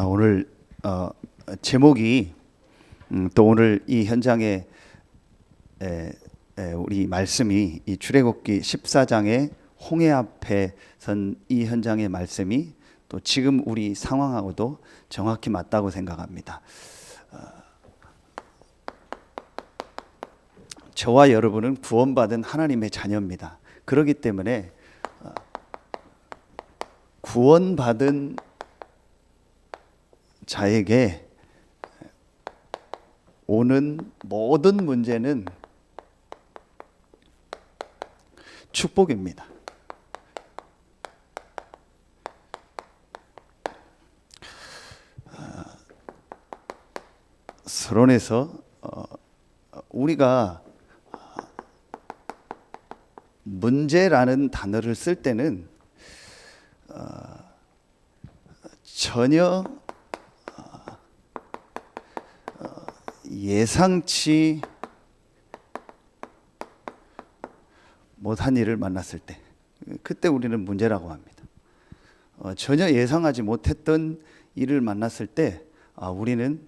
오늘 제목이 또 오늘 이 현장에 우리 말씀이 이 출애굽기 14장의 홍해 앞에 선 이 현장의 말씀이 또 지금 우리 상황하고도 정확히 맞다고 생각합니다. 저와 여러분은 구원받은 하나님의 자녀입니다. 그렇기 때문에 구원받은 자에게 오는 모든 문제는 축복입니다. 서론에서 우리가 문제라는 단어를 쓸 때는 전혀 예상치 못한 일을 만났을 때, 그때 우리는 문제라고 합니다. 전혀 예상하지 못했던 일을 만났을 때 우리는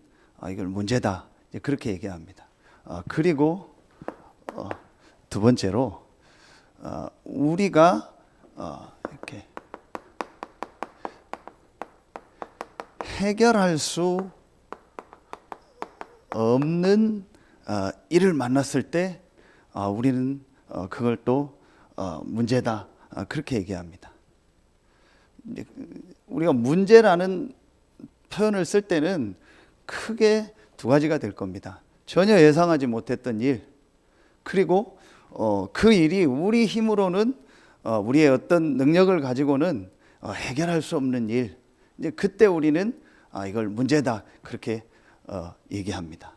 이걸 문제다, 그렇게 얘기합니다. 그리고 두 번째로 우리가 이렇게 해결할 수 없는 일을 만났을 때 우리는 그걸 또 문제다, 그렇게 얘기합니다. 우리가 문제라는 표현을 쓸 때는 크게 두 가지가 될 겁니다. 전혀 예상하지 못했던 일, 그리고 그 일이 우리 힘으로는 우리의 어떤 능력을 가지고는 해결할 수 없는 일, 이제 그때 우리는 이걸 문제다, 그렇게 얘기합니다.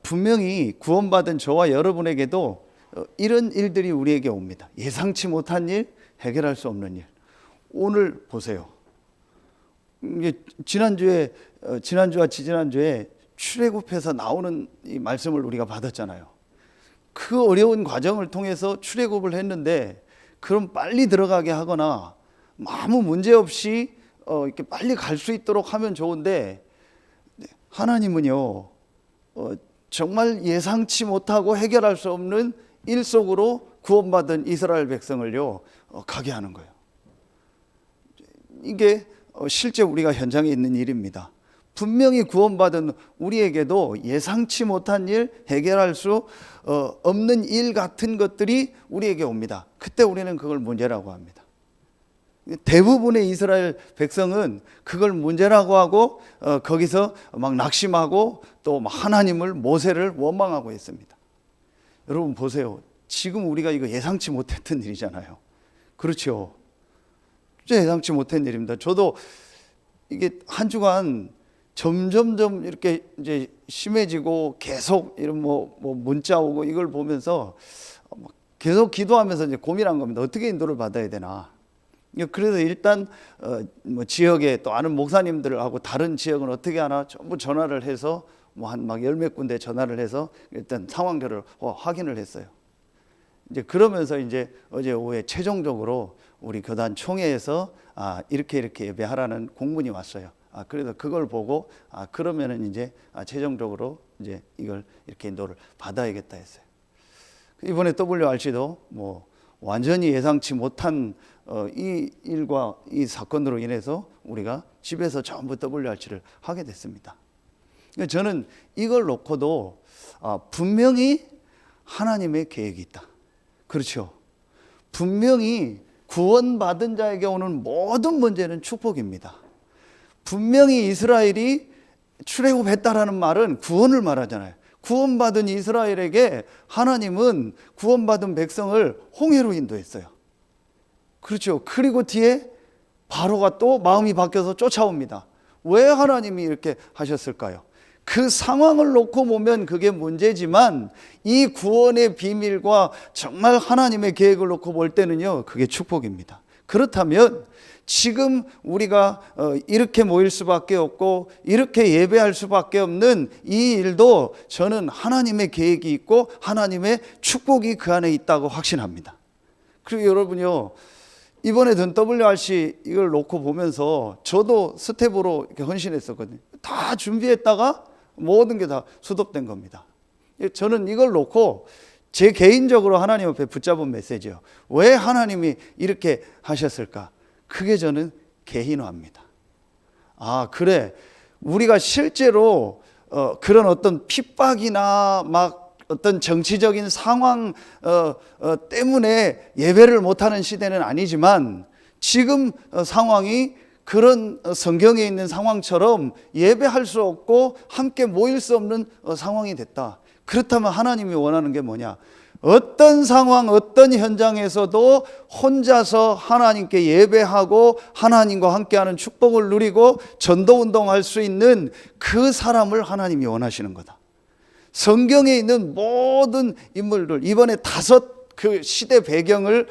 분명히 구원받은 저와 여러분에게도 이런 일들이 우리에게 옵니다. 예상치 못한 일, 해결할 수 없는 일. 오늘 보세요. 지난주와 지지난주에 출애굽해서 나오는 이 말씀을 우리가 받았잖아요. 그 어려운 과정을 통해서 출애굽을 했는데, 그럼 빨리 들어가게 하거나 아무 문제 없이 이렇게 빨리 갈 수 있도록 하면 좋은데, 하나님은요 정말 예상치 못하고 해결할 수 없는 일 속으로 구원받은 이스라엘 백성을요 가게 하는 거예요. 이게 실제 우리가 현장에 있는 일입니다. 분명히 구원받은 우리에게도 예상치 못한 일, 해결할 수 없는 일 같은 것들이 우리에게 옵니다. 그때 우리는 그걸 문제라고 합니다. 대부분의 이스라엘 백성은 그걸 문제라고 하고 거기서 막 낙심하고 또 하나님을, 모세를 원망하고 있습니다. 여러분 보세요. 지금 우리가 이거 예상치 못했던 일이잖아요. 그렇죠? 진짜 예상치 못한 일입니다. 저도 이게 한 주간 점점점 이렇게 이제 심해지고 계속 이런 뭐 문자 오고 이걸 보면서 계속 기도하면서 이제 고민한 겁니다. 어떻게 인도를 받아야 되나. 그래서 일단 뭐 지역에 또 아는 목사님들하고 다른 지역은 어떻게 하나 전부 전화를 해서 한 막 열 몇 군데 전화를 해서 일단 상황들을 확인을 했어요. 이제 그러면서 이제 어제 오후에 최종적으로 우리 교단 총회에서 이렇게 예배하라는 공문이 왔어요. 그래서 그걸 보고 그러면은 이제 최종적으로 이제 이걸 이렇게 인도를 받아야겠다 했어요. 이번에 WRC도 뭐 완전히 예상치 못한 이 일과 이 사건으로 인해서 우리가 집에서 전부 WRC를 하게 됐습니다. 저는 이걸 놓고도 분명히 하나님의 계획이 있다. 그렇죠? 분명히 구원받은 자에게 오는 모든 문제는 축복입니다. 분명히 이스라엘이 출애굽했다라는 말은 구원을 말하잖아요. 구원받은 이스라엘에게 하나님은 구원받은 백성을 홍해로 인도했어요. 그렇죠. 그리고 뒤에 바로가 또 마음이 바뀌어서 쫓아옵니다. 왜 하나님이 이렇게 하셨을까요? 그 상황을 놓고 보면 그게 문제지만 이 구원의 비밀과 정말 하나님의 계획을 놓고 볼 때는요, 그게 축복입니다. 그렇다면 지금 우리가 이렇게 모일 수밖에 없고 이렇게 예배할 수밖에 없는 이 일도 저는 하나님의 계획이 있고 하나님의 축복이 그 안에 있다고 확신합니다. 그리고 여러분요, 이번에 든 WRC 이걸 놓고 보면서 저도 스텝으로 이렇게 헌신했었거든요. 다 준비했다가 모든 게 다 수독된 겁니다. 저는 이걸 놓고 제 개인적으로 하나님 앞에 붙잡은 메시지요. 왜 하나님이 이렇게 하셨을까? 그게 저는 개인화입니다. 아, 그래. 우리가 실제로 그런 어떤 핍박이나 막 어떤 정치적인 상황 때문에 예배를 못하는 시대는 아니지만 지금 상황이 그런 성경에 있는 상황처럼 예배할 수 없고 함께 모일 수 없는 상황이 됐다. 그렇다면 하나님이 원하는 게 뭐냐? 어떤 상황, 어떤 현장에서도 혼자서 하나님께 예배하고 하나님과 함께하는 축복을 누리고 전도운동할 수 있는 그 사람을 하나님이 원하시는 거다. 성경에 있는 모든 인물들, 이번에 5 그 시대 배경을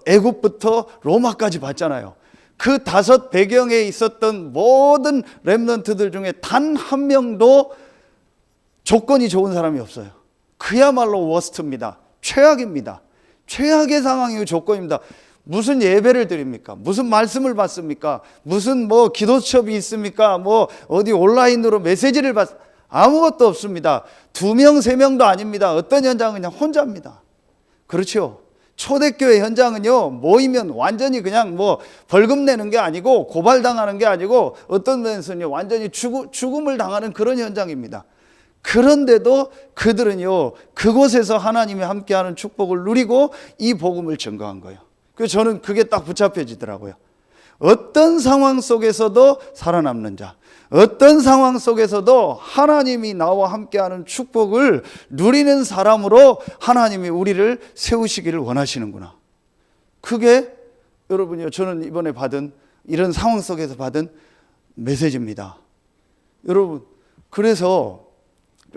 애굽부터 로마까지 봤잖아요. 그 5 배경에 있었던 모든 렘넌트들 중에 단 한 명도 조건이 좋은 사람이 없어요. 그야말로 워스트입니다. 최악입니다. 최악의 상황이고 조건입니다. 무슨 예배를 드립니까? 무슨 말씀을 받습니까? 무슨 뭐 기도 수업이 있습니까? 뭐 어디 온라인으로 메시지를 아무것도 없습니다. 2명, 3명도 아닙니다. 어떤 현장은 그냥 혼자입니다. 그렇죠? 초대교회 현장은요, 모이면 완전히 그냥 뭐 벌금 내는 게 아니고 고발당하는 게 아니고 어떤 면에서는요, 완전히 죽음을 당하는 그런 현장입니다. 그런데도 그들은요, 그곳에서 하나님이 함께하는 축복을 누리고 이 복음을 증거한 거예요. 그래서 저는 그게 딱 붙잡혀지더라고요. 어떤 상황 속에서도 살아남는 자, 어떤 상황 속에서도 하나님이 나와 함께하는 축복을 누리는 사람으로 하나님이 우리를 세우시기를 원하시는구나. 그게 여러분이요, 저는 이번에 받은 이런 상황 속에서 받은 메시지입니다. 여러분, 그래서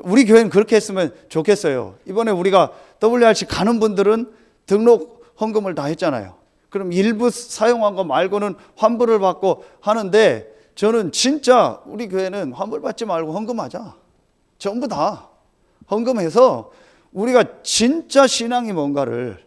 우리 교회는 그렇게 했으면 좋겠어요. 이번에 우리가 WRC 가는 분들은 등록 헌금을 다 했잖아요. 그럼 일부 사용한 거 말고는 환불을 받고 하는데, 저는 진짜 우리 교회는 환불 받지 말고 헌금하자. 전부 다 헌금해서 우리가 진짜 신앙이 뭔가를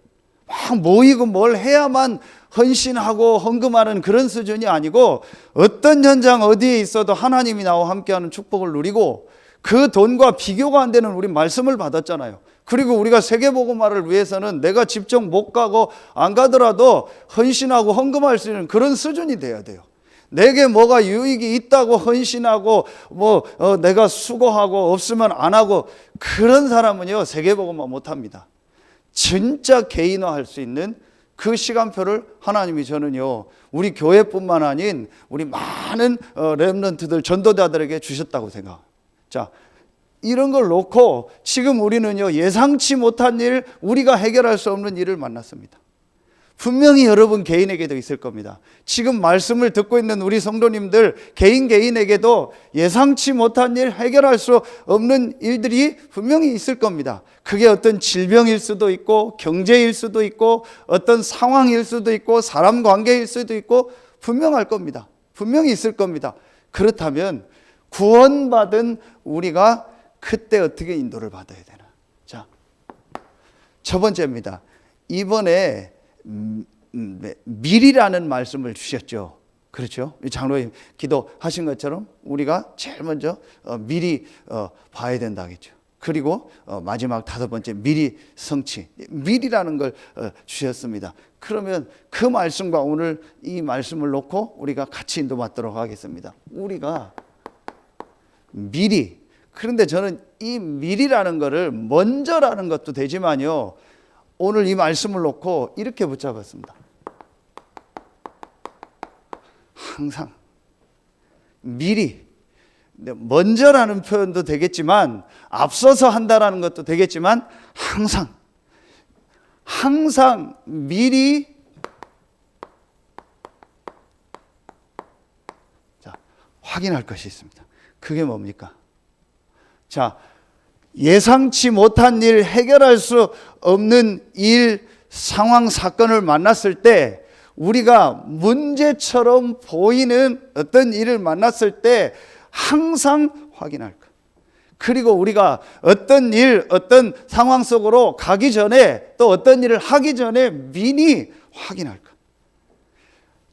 막 모이고 뭘 해야만 헌신하고 헌금하는 그런 수준이 아니고, 어떤 현장 어디에 있어도 하나님이 나와 함께하는 축복을 누리고, 그 돈과 비교가 안 되는 우리 말씀을 받았잖아요. 그리고 우리가 세계복음화를 위해서는 내가 직접 못 가고 안 가더라도 헌신하고 헌금할 수 있는 그런 수준이 돼야 돼요. 내게 뭐가 유익이 있다고 헌신하고 내가 수고하고 없으면 안 하고, 그런 사람은요, 세계복음화 못합니다. 진짜 개인화할 수 있는 그 시간표를 하나님이 저는요, 우리 교회뿐만 아닌 우리 많은 렘넌트들, 전도자들에게 주셨다고 생각합니다. 자, 이런 걸 놓고 지금 우리는요, 예상치 못한 일, 우리가 해결할 수 없는 일을 만났습니다. 분명히 여러분 개인에게도 있을 겁니다. 지금 말씀을 듣고 있는 우리 성도님들 개인에게도 예상치 못한 일, 해결할 수 없는 일들이 분명히 있을 겁니다. 그게 어떤 질병일 수도 있고 경제일 수도 있고 어떤 상황일 수도 있고 사람 관계일 수도 있고 분명할 겁니다. 분명히 있을 겁니다. 그렇다면 구원받은 우리가 그때 어떻게 인도를 받아야 되나? 자, 첫 번째입니다. 이번에 미리라는 말씀을 주셨죠. 그렇죠? 장로님 기도하신 것처럼 우리가 제일 먼저 미리 봐야 된다 하겠죠. 그리고 마지막 5번째 미리 성취, 미리라는 걸 주셨습니다. 그러면 그 말씀과 오늘 이 말씀을 놓고 우리가 같이 인도받도록 하겠습니다. 우리가 미리, 그런데 저는 이 미리라는 거를 먼저라는 것도 되지만요, 오늘 이 말씀을 놓고 이렇게 붙잡았습니다. 항상 미리, 먼저라는 표현도 되겠지만 앞서서 한다라는 것도 되겠지만 항상 미리, 자, 확인할 것이 있습니다. 그게 뭡니까? 자, 예상치 못한 일, 해결할 수 없는 일, 상황, 사건을 만났을 때, 우리가 문제처럼 보이는 어떤 일을 만났을 때 항상 확인할 것. 그리고 우리가 어떤 일, 어떤 상황 속으로 가기 전에, 또 어떤 일을 하기 전에 미리 확인할 것.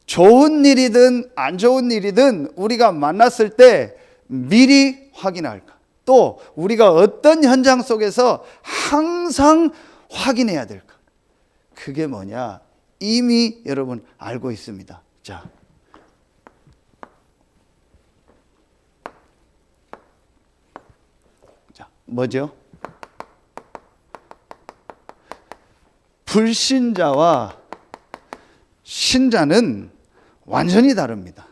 좋은 일이든 안 좋은 일이든 우리가 만났을 때 미리 확인할까? 또 우리가 어떤 현장 속에서 항상 확인해야 될까? 그게 뭐냐? 이미 여러분 알고 있습니다. 자, 뭐죠? 불신자와 신자는 완전히 다릅니다.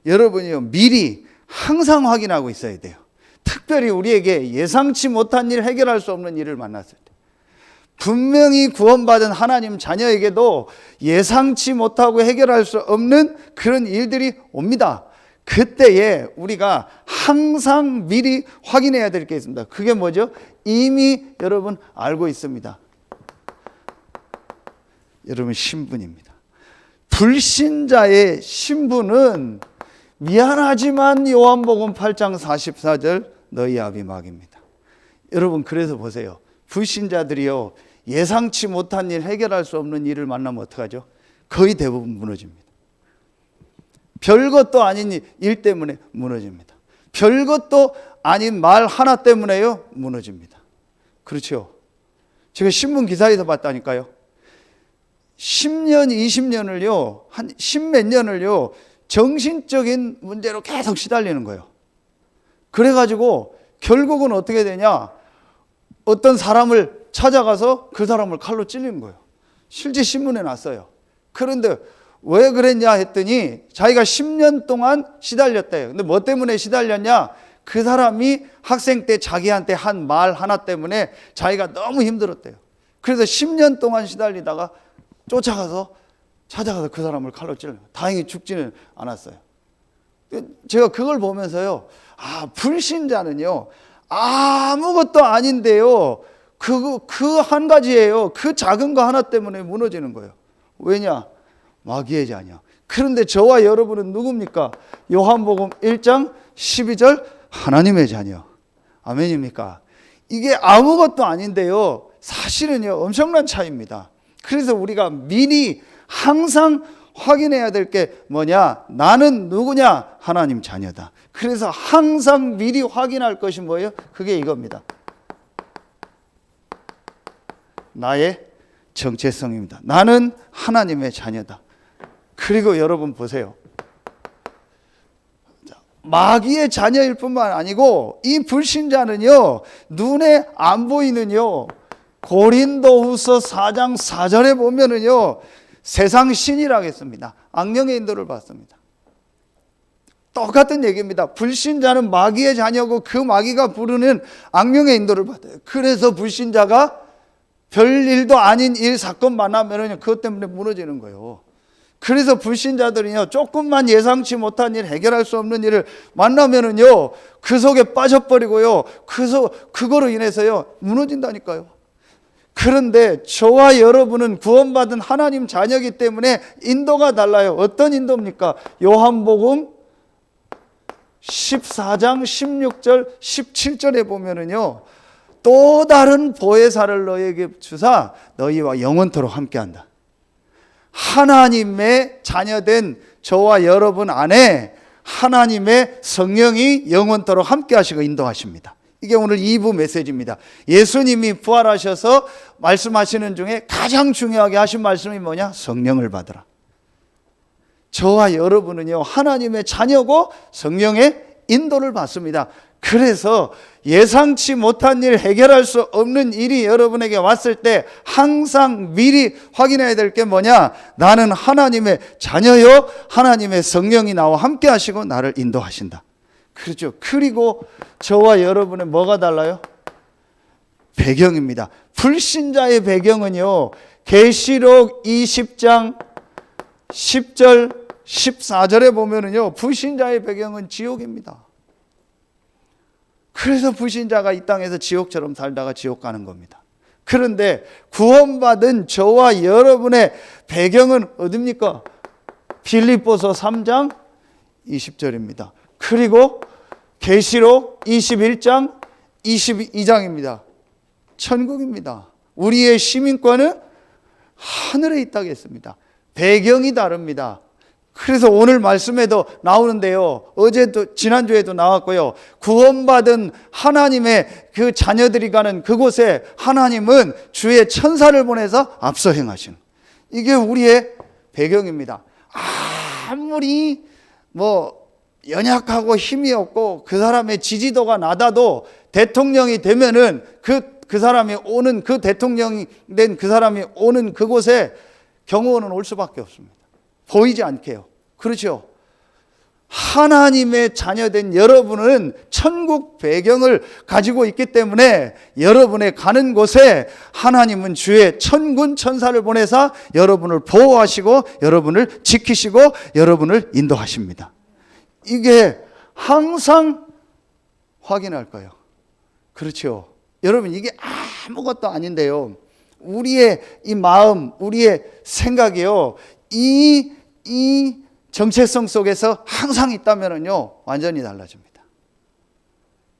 여러분이요, 미리 항상 확인하고 있어야 돼요. 특별히 우리에게 예상치 못한 일, 해결할 수 없는 일을 만났을 때, 분명히 구원받은 하나님 자녀에게도 예상치 못하고 해결할 수 없는 그런 일들이 옵니다. 그때에 우리가 항상 미리 확인해야 될 게 있습니다. 그게 뭐죠? 이미 여러분 알고 있습니다. 여러분, 신분입니다. 불신자의 신분은 미안하지만 요한복음 8장 44절 너희 아비 막입니다. 여러분, 그래서 보세요. 불신자들이요, 예상치 못한 일, 해결할 수 없는 일을 만나면 어떡하죠? 거의 대부분 무너집니다. 별것도 아닌 일 때문에 무너집니다. 별것도 아닌 말 하나 때문에요, 무너집니다. 그렇죠? 제가 신문 기사에서 봤다니까요. 10년, 20년을요, 한 10몇 년을요, 정신적인 문제로 계속 시달리는 거예요. 그래가지고 결국은 어떻게 되냐? 어떤 사람을 찾아가서 그 사람을 칼로 찔리는 거예요. 실제 신문에 났어요. 그런데 왜 그랬냐 했더니 자기가 10년 동안 시달렸대요. 근데 뭐 때문에 시달렸냐? 그 사람이 학생 때 자기한테 한 말 하나 때문에 자기가 너무 힘들었대요. 그래서 10년 동안 시달리다가 쫓아가서 찾아가서 그 사람을 칼로 찔러요. 다행히 죽지는 않았어요. 제가 그걸 보면서요, 아, 불신자는요, 아무것도 아닌데요, 그 한 가지예요. 그 작은 거 하나 때문에 무너지는 거예요. 왜냐? 마귀의 자녀. 그런데 저와 여러분은 누굽니까? 요한복음 1장 12절 하나님의 자녀. 아멘입니까? 이게 아무것도 아닌데요, 사실은요, 엄청난 차이입니다. 그래서 우리가 미리 항상 확인해야 될 게 뭐냐? 나는 누구냐? 하나님 자녀다. 그래서 항상 미리 확인할 것이 뭐예요? 그게 이겁니다. 나의 정체성입니다. 나는 하나님의 자녀다. 그리고 여러분 보세요. 마귀의 자녀일 뿐만 아니고 이 불신자는요, 눈에 안 보이는요, 고린도후서 4장 4절에 보면은요, 세상 신이라고 했습니다. 악령의 인도를 받습니다. 똑같은 얘기입니다. 불신자는 마귀의 자녀고 그 마귀가 부르는 악령의 인도를 받아요. 그래서 불신자가 별일도 아닌 일, 사건 만나면 그것 때문에 무너지는 거예요. 그래서 불신자들이요, 조금만 예상치 못한 일, 해결할 수 없는 일을 만나면은요, 그 속에 빠져버리고요, 그거로 인해서요, 무너진다니까요. 그런데 저와 여러분은 구원받은 하나님 자녀이기 때문에 인도가 달라요. 어떤 인도입니까? 요한복음 14장 16절 17절에 보면은요, 또 다른 보혜사를 너희에게 주사 너희와 영원토록 함께한다. 하나님의 자녀된 저와 여러분 안에 하나님의 성령이 영원토록 함께하시고 인도하십니다. 이게 오늘 2부 메시지입니다. 예수님이 부활하셔서 말씀하시는 중에 가장 중요하게 하신 말씀이 뭐냐? 성령을 받으라. 저와 여러분은요, 하나님의 자녀고 성령의 인도를 받습니다. 그래서 예상치 못한 일, 해결할 수 없는 일이 여러분에게 왔을 때 항상 미리 확인해야 될 게 뭐냐? 나는 하나님의 자녀요, 하나님의 성령이 나와 함께 하시고 나를 인도하신다. 그렇죠. 그리고 저와 여러분의 뭐가 달라요? 배경입니다. 불신자의 배경은요, 계시록 20장 10절 14절에 보면은요, 불신자의 배경은 지옥입니다. 그래서 불신자가 이 땅에서 지옥처럼 살다가 지옥 가는 겁니다. 그런데 구원받은 저와 여러분의 배경은 어디입니까? 빌립보서 3장 20절입니다. 그리고 계시록 21장 22장입니다. 천국입니다. 우리의 시민권은 하늘에 있다고 했습니다. 배경이 다릅니다. 그래서 오늘 말씀에도 나오는데요. 어제도 지난주에도 나왔고요. 구원받은 하나님의 그 자녀들이 가는 그곳에 하나님은 주의 천사를 보내서 앞서 행하시는, 이게 우리의 배경입니다. 아무리 연약하고 힘이 없고 그 사람의 지지도가 낮아도 대통령이 되면은 그 사람이 오는, 그 대통령이 된 그 사람이 오는 그곳에 경호원은 올 수밖에 없습니다. 보이지 않게요. 그렇죠? 하나님의 자녀된 여러분은 천국 배경을 가지고 있기 때문에 여러분의 가는 곳에 하나님은 주의 천군 천사를 보내사 여러분을 보호하시고 여러분을 지키시고 여러분을 인도하십니다. 이게 항상 확인할 거예요. 그렇죠? 여러분, 이게 아무것도 아닌데요. 우리의 이 마음, 우리의 생각이요, 이 정체성 속에서 항상 있다면요, 완전히 달라집니다.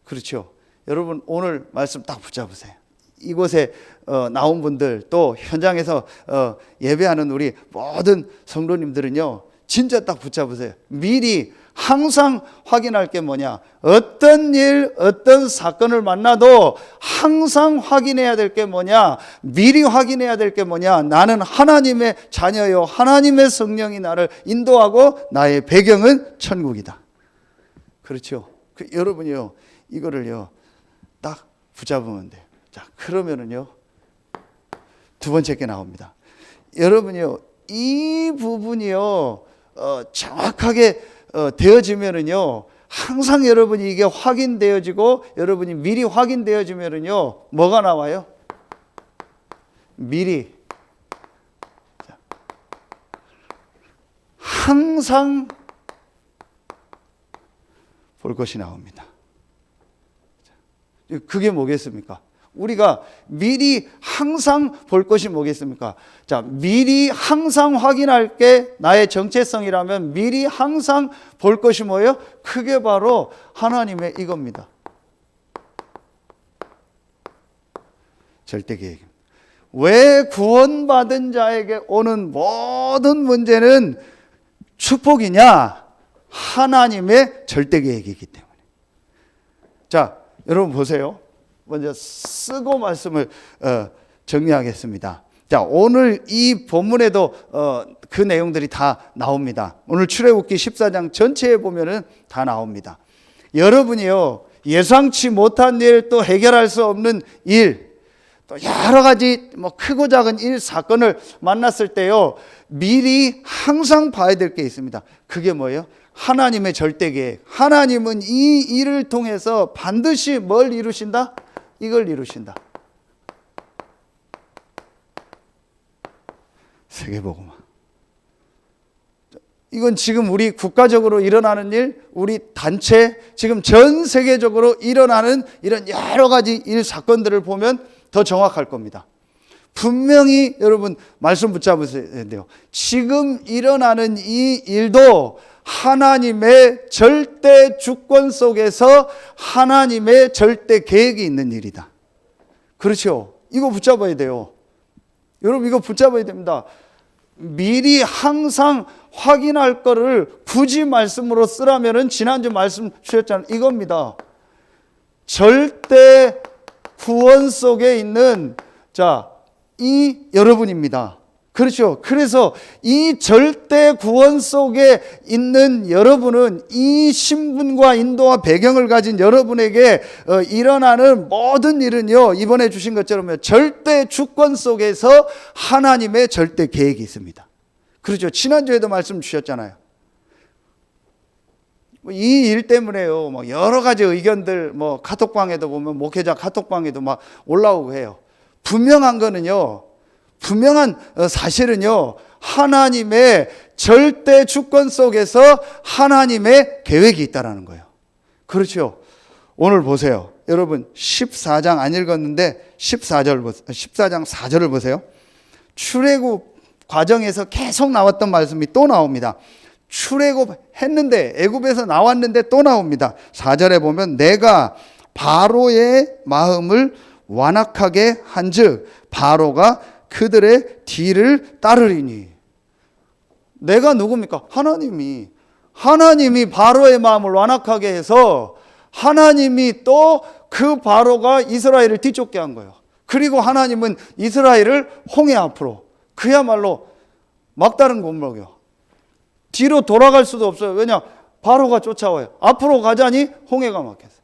그렇죠? 여러분, 오늘 말씀 딱 붙잡으세요. 이곳에 나온 분들, 또 현장에서 예배하는 우리 모든 성도님들은요, 진짜 딱 붙잡으세요. 미리 항상 확인할 게 뭐냐? 어떤 일, 어떤 사건을 만나도 항상 확인해야 될 게 뭐냐? 미리 확인해야 될 게 뭐냐? 나는 하나님의 자녀요, 하나님의 성령이 나를 인도하고 나의 배경은 천국이다. 그렇죠? 여러분이요, 이거를요 딱 붙잡으면 돼요. 자, 그러면은요 두 번째 게 나옵니다. 여러분이요, 이 부분이요 정확하게 되어지면은요, 항상 여러분이 이게 확인되어지고 여러분이 미리 확인되어지면은요, 뭐가 나와요? 미리 항상 볼 것이 나옵니다. 그게 뭐겠습니까? 우리가 미리 항상 볼 것이 뭐겠습니까? 자, 미리 항상 확인할 게 나의 정체성이라면 미리 항상 볼 것이 뭐예요? 그게 바로 하나님의 이겁니다. 절대 계획입니다. 왜 구원받은 자에게 오는 모든 문제는 축복이냐? 하나님의 절대 계획이기 때문에. 자, 여러분 보세요. 먼저 쓰고 말씀을 정리하겠습니다. 자, 오늘 이 본문에도 그 내용들이 다 나옵니다. 오늘 출애굽기 14장 전체에 보면은 다 나옵니다. 여러분이요, 예상치 못한 일, 또 해결할 수 없는 일, 또 여러 가지 크고 작은 일, 사건을 만났을 때요, 미리 항상 봐야 될 게 있습니다. 그게 뭐예요? 하나님의 절대 계획. 하나님은 이 일을 통해서 반드시 뭘 이루신다? 이걸 이루신다. 세계복음화. 이건 지금 우리 국가적으로 일어나는 일, 우리 단체, 지금 전 세계적으로 일어나는 이런 여러 가지 일, 사건들을 보면 더 정확할 겁니다. 분명히 여러분 말씀 붙잡으셔야 돼요. 지금 일어나는 이 일도 하나님의 절대 주권 속에서 하나님의 절대 계획이 있는 일이다. 그렇죠? 이거 붙잡아야 돼요. 여러분, 이거 붙잡아야 됩니다. 미리 항상 확인할 거를 굳이 말씀으로 쓰라면은 지난주 말씀 주셨잖아요. 이겁니다. 절대 구원 속에 있는, 자, 이 여러분입니다. 그렇죠. 그래서 이 절대 구원 속에 있는 여러분은 이 신분과 인도와 배경을 가진 여러분에게 일어나는 모든 일은요, 이번에 주신 것처럼 절대 주권 속에서 하나님의 절대 계획이 있습니다. 그렇죠. 지난주에도 말씀 주셨잖아요. 이 일 때문에요, 여러 가지 의견들, 카톡방에도 보면 목회자 카톡방에도 막 올라오고 해요. 분명한 거는요, 분명한 사실은요, 하나님의 절대 주권 속에서 하나님의 계획이 있다라는 거예요. 그렇죠. 오늘 보세요. 여러분 14장 안 읽었는데 14장 4절을 보세요. 출애굽 과정에서 계속 나왔던 말씀이 또 나옵니다. 출애굽했는데, 애굽에서 나왔는데 또 나옵니다. 4절에 보면 내가 바로의 마음을 완악하게 한즉 바로가 그들의 뒤를 따르리니. 내가 누굽니까? 하나님이 바로의 마음을 완악하게 해서 하나님이 또 그 바로가 이스라엘을 뒤쫓게 한 거예요. 그리고 하나님은 이스라엘을 홍해 앞으로, 그야말로 막다른 골목이요, 뒤로 돌아갈 수도 없어요. 왜냐? 바로가 쫓아와요. 앞으로 가자니 홍해가 막혔어요.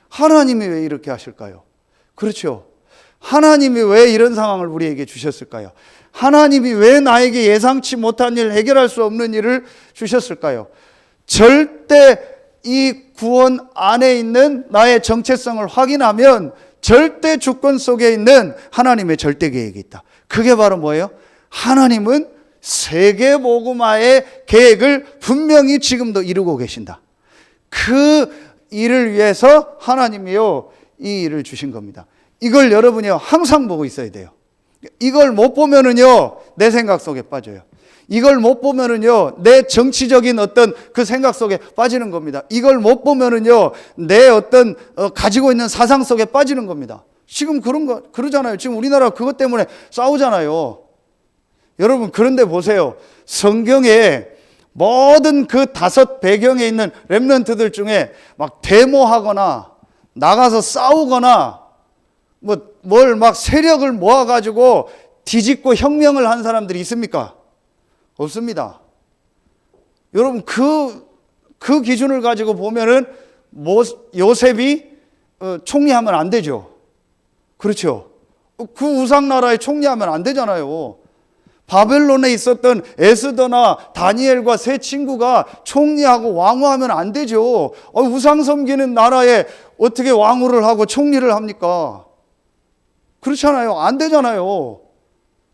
하나님이 왜 이렇게 하실까요? 그렇죠. 하나님이 왜 이런 상황을 우리에게 주셨을까요? 하나님이 왜 나에게 예상치 못한 일, 해결할 수 없는 일을 주셨을까요? 절대 이 구원 안에 있는 나의 정체성을 확인하면 절대 주권 속에 있는 하나님의 절대 계획이 있다. 그게 바로 뭐예요? 하나님은 세계복음화의 계획을 분명히 지금도 이루고 계신다. 그 일을 위해서 하나님이요, 이 일을 주신 겁니다. 이걸 여러분이요, 항상 보고 있어야 돼요. 이걸 못 보면은요, 내 생각 속에 빠져요. 이걸 못 보면은요, 내 정치적인 어떤 그 생각 속에 빠지는 겁니다. 이걸 못 보면은요, 내 어떤 가지고 있는 사상 속에 빠지는 겁니다. 지금 그러잖아요. 지금 우리나라 그것 때문에 싸우잖아요. 여러분, 그런데 보세요. 성경에 모든 그 5 배경에 있는 렘넌트들 중에 막 데모하거나 나가서 싸우거나 뭘 막 세력을 모아가지고 뒤집고 혁명을 한 사람들이 있습니까? 없습니다. 여러분, 그 기준을 가지고 보면은 요셉이 총리하면 안 되죠. 그렇죠. 그 우상나라에 총리하면 안 되잖아요. 바벨론에 있었던 에스더나 다니엘과 세 친구가 총리하고 왕후하면 안 되죠. 우상 섬기는 나라에 어떻게 왕후를 하고 총리를 합니까? 그렇잖아요. 안 되잖아요.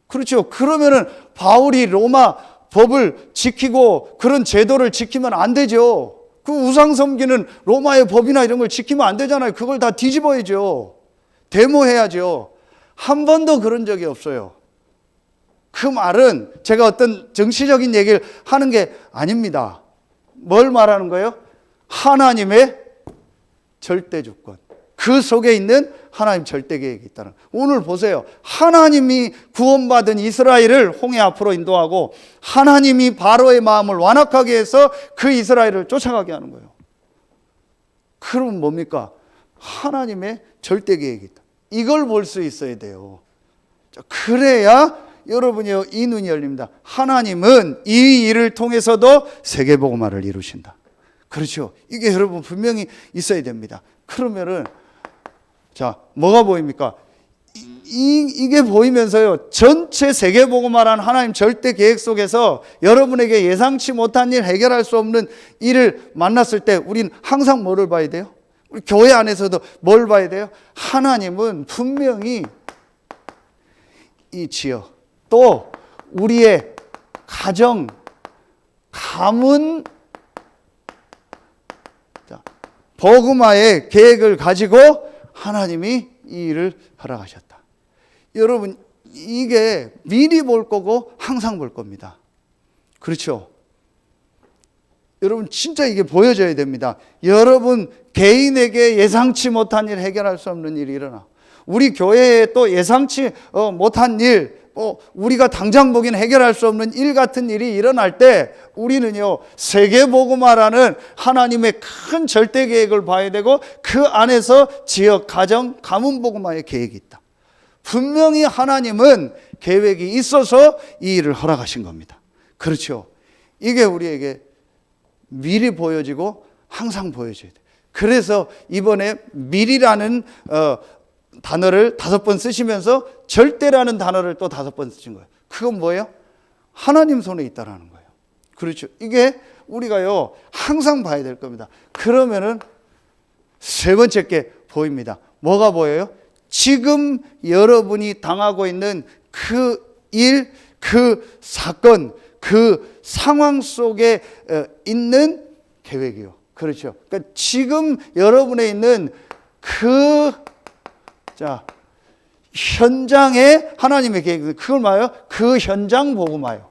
그렇죠. 그러면은 바울이 로마 법을 지키고 그런 제도를 지키면 안 되죠. 그 우상 섬기는 로마의 법이나 이런 걸 지키면 안 되잖아요. 그걸 다 뒤집어야죠. 데모해야죠. 한 번도 그런 적이 없어요. 그 말은 제가 어떤 정치적인 얘기를 하는 게 아닙니다. 뭘 말하는 거예요? 하나님의 절대 주권, 그 속에 있는 하나님 절대 계획이 있다는. 오늘 보세요. 하나님이 구원받은 이스라엘을 홍해 앞으로 인도하고 하나님이 바로의 마음을 완악하게 해서 그 이스라엘을 쫓아가게 하는 거예요. 그럼 뭡니까? 하나님의 절대 계획이 있다. 이걸 볼 수 있어야 돼요. 그래야 여러분이요, 이 눈이 열립니다. 하나님은 이 일을 통해서도 세계복음화를 이루신다. 그렇죠. 이게 여러분 분명히 있어야 됩니다. 그러면은 자, 뭐가 보입니까? 이게 보이면서요, 전체 세계복음화라는 하나님 절대 계획 속에서 여러분에게 예상치 못한 일, 해결할 수 없는 일을 만났을 때 우린 항상 뭐를 봐야 돼요? 우리 교회 안에서도 뭘 봐야 돼요? 하나님은 분명히 이 지역, 또 우리의 가정, 가문, 복음화의 계획을 가지고 하나님이 이 일을 허락하셨다. 여러분, 이게 미리 볼 거고 항상 볼 겁니다. 그렇죠? 여러분, 진짜 이게 보여져야 됩니다. 여러분 개인에게 예상치 못한 일, 해결할 수 없는 일이 일어나. 우리 교회에 또 예상치 못한 일, 우리가 당장 보기엔 해결할 수 없는 일 같은 일이 일어날 때 우리는요, 세계복음화라는 하나님의 큰 절대 계획을 봐야 되고 그 안에서 지역, 가정, 가문복음화의 계획이 있다. 분명히 하나님은 계획이 있어서 이 일을 허락하신 겁니다. 그렇죠. 이게 우리에게 미리 보여지고 항상 보여져야 돼요. 그래서 이번에 미리라는 단어를 5번 쓰시면서 절대라는 단어를 또 5번 쓰신 거예요. 그건 뭐예요? 하나님 손에 있다라는 거예요. 그렇죠. 이게 우리가요, 항상 봐야 될 겁니다. 그러면은 세 번째 게 보입니다. 뭐가 보여요? 지금 여러분이 당하고 있는 그 일, 그 사건, 그 상황 속에 있는 계획이요. 그렇죠. 그러니까 지금 여러분에 있는 현장에 하나님의 계획, 그걸 말해요? 그 현장 복음화요.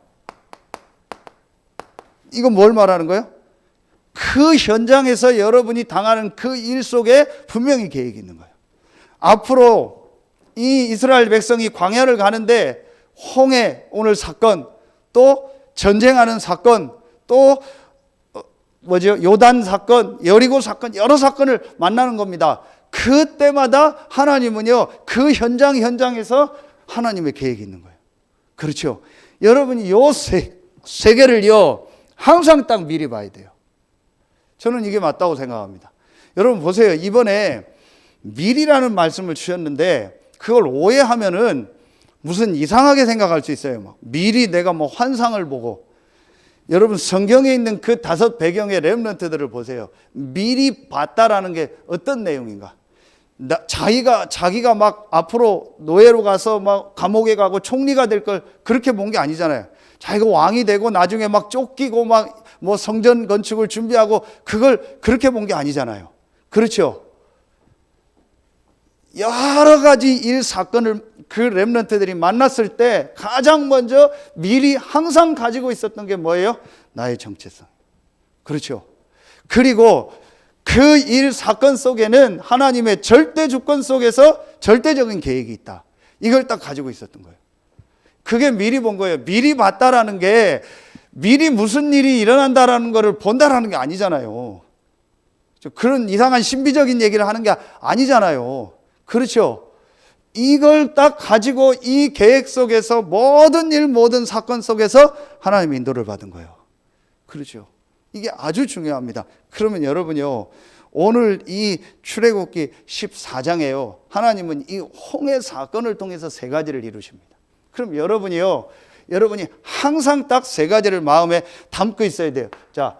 이건 뭘 말하는 거예요? 그 현장에서 여러분이 당하는 그 일 속에 분명히 계획이 있는 거예요. 앞으로 이 이스라엘 백성이 광야를 가는데 홍해 오늘 사건, 또 전쟁하는 사건, 또 요단 사건, 여리고 사건, 여러 사건을 만나는 겁니다. 그때마다 하나님은요, 그 현장에서 하나님의 계획이 있는 거예요. 그렇죠. 여러분이 요 세계를요, 항상 딱 미리 봐야 돼요. 저는 이게 맞다고 생각합니다. 여러분 보세요. 이번에 미리라는 말씀을 주셨는데 그걸 오해하면은 무슨 이상하게 생각할 수 있어요. 막 미리 내가 뭐 환상을 보고. 여러분 성경에 있는 그 5 배경의 렘넌트들을 보세요. 미리 봤다라는 게 어떤 내용인가? 자기가 막 앞으로 노예로 가서 막 감옥에 가고 총리가 될 걸 그렇게 본 게 아니잖아요. 자기가 왕이 되고 나중에 막 쫓기고 막 뭐 성전 건축을 준비하고 그걸 그렇게 본 게 아니잖아요. 그렇죠? 여러 가지 일 사건을 그 렘넌트들이 만났을 때 가장 먼저 미리 항상 가지고 있었던 게 뭐예요? 나의 정체성. 그렇죠? 그리고 그 일 사건 속에는 하나님의 절대 주권 속에서 절대적인 계획이 있다. 이걸 딱 가지고 있었던 거예요. 그게 미리 본 거예요. 미리 봤다라는 게 미리 무슨 일이 일어난다라는 것을 본다라는 게 아니잖아요. 그런 이상한 신비적인 얘기를 하는 게 아니잖아요. 그렇죠? 이걸 딱 가지고 이 계획 속에서 모든 일, 모든 사건 속에서 하나님의 인도를 받은 거예요. 그렇죠? 이게 아주 중요합니다. 그러면 여러분요, 오늘 이 출애굽기 14장에요, 하나님은 이 홍해 사건을 통해서 3가지를 이루십니다. 그럼 여러분이 항상 딱 3가지를 마음에 담고 있어야 돼요. 자,